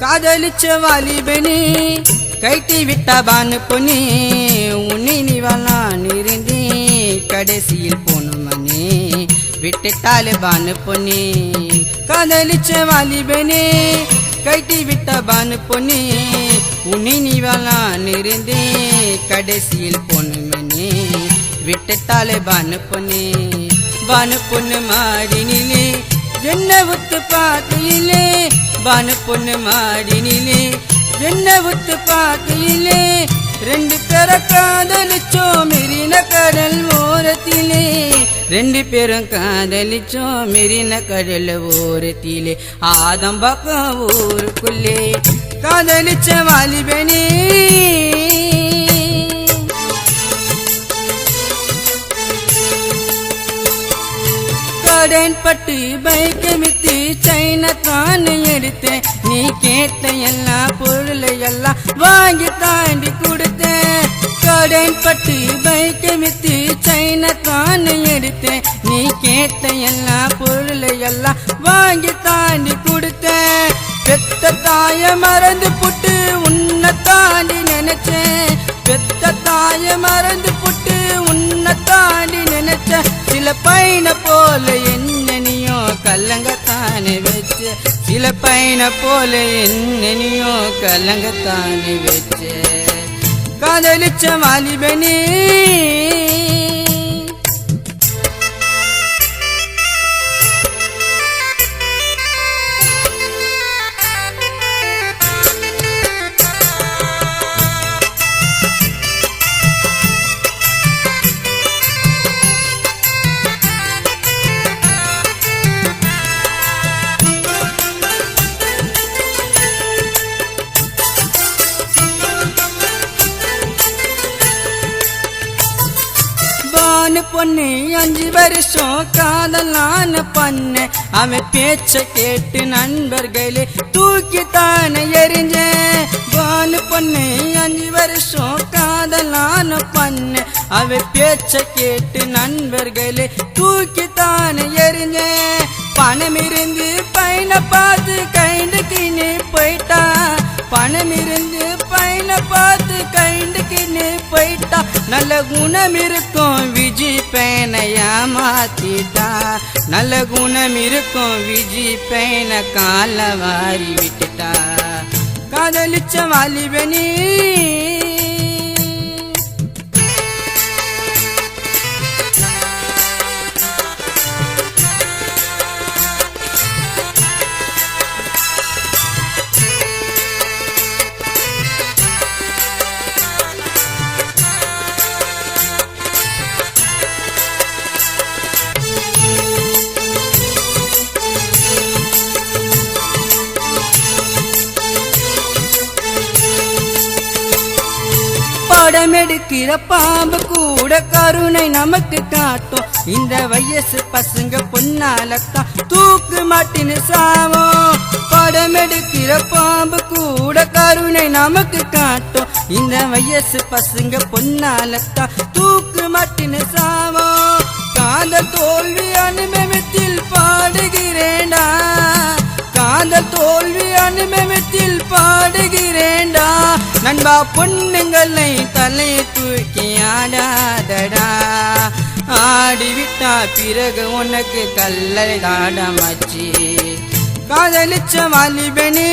காதலிச்ச வாலிபனே கைட்டி விட்ட பானு பொன்னே உன்னை நீவலாம் நிறந்தே கடைசியில் போனுமனே விட்டுட்டாலே பானு பொன்னே காதலிச்ச வாலிபனே கைட்டி விட்ட பானு பொன்னே உன்னை நீவலாம் நிறந்தே கடைசியில் போனுமனே விட்டுட்டாலே பானு பொண்ணு மாடினிலே என்ன உத்து பார்க்கையிலே பானு பொண்ணு மாடினிலே என்ன உத்து பார்க்கையிலே ரெண்டு பேர காதலிச்சோம் மெரின கடல் ஓரத்திலே ரெண்டு பேரும் காதலிச்சோம் மெரின கடல் ஓரத்திலே ஆதம்பக்கம் ஊருக்குள்ளே காதலிச்ச வாலிபனே கடன் பட்டு பைக்க வித்து சைனா தான் எடுத்தேன் நீ கேட்ட எல்லா பொருளை எல்லாம் வாங்கி தாண்டி கொடுத்தேன் கடன் பட்டு பைக்க வித்து சைனா தான் எடுத்தேன் நீ கேட்ட எல்லா பொருளை எல்லாம் வாங்கி தாண்டி கொடுத்தேன் பெத்த தாய மறந்து புட்டு உன்னை தாண்டி நினைச்சேன் பெத்த தாய மறந்து புட்டு உன்னை தாண்டி நினைச்ச சில பையனை போல என்னையோ கல்லங்கத்தானே வச்ச சில பையனை போல என்னையோ கல்லங்கத்தானே வச்ச காதலிச்ச வாலிபனே பொண்ணு 5 வருஷம் காதலான பண்ண அவன் பேச்ச கேட்டு நண்பர்களே தூக்கித்தான எரிஞ்சேன் பானு பொண்ணு 5 வருஷம் காதலான பண்ண அவன் பேச்ச கேட்டு நண்பர்களே தூக்கித்தான எரிஞ்சேன் பணம் இருந்து பையனை பார்த்து கைண்டுக்கின்னு போயிட்டா பணம் இருந்து பையனை பார்த்து கைண்டுக்கின்னு போயிட்டா நல்ல குணம் இருக்கும் விஜி பையனை ஏமாத்திட்டா நல்ல குணம் இருக்கும் விஜி பையனை கால வாரி விட்டுட்டா காதலிச்ச வாலிபனே படமெடுக்கிற பாம்பு கூட கருணை நமக்கு காட்டும் இந்த வயசு பசங்க பொன்னாலத்தான் தூக்கு மாட்டின்னு சாவோம் படமெடுக்கிற பாம்பு கூட கருணை நமக்கு காட்டும் இந்த வயசு பசங்க பொன்னாலத்தான் தூக்கு மாட்டின்னு சாவோம் காதல் தோல்வி அனுபவத்தில் பாடுகிறேண்டா காதல் தோல்வி அனுபவத்தில் பாடுகிறேண்டா நண்பா பொண்ணுங்களை தலையை தூக்கி ஆடாதடா ஆடிவிட்டா பிறகு உனக்கு கல்லை தாடமாச்சு காதலிச்ச வாலிபனே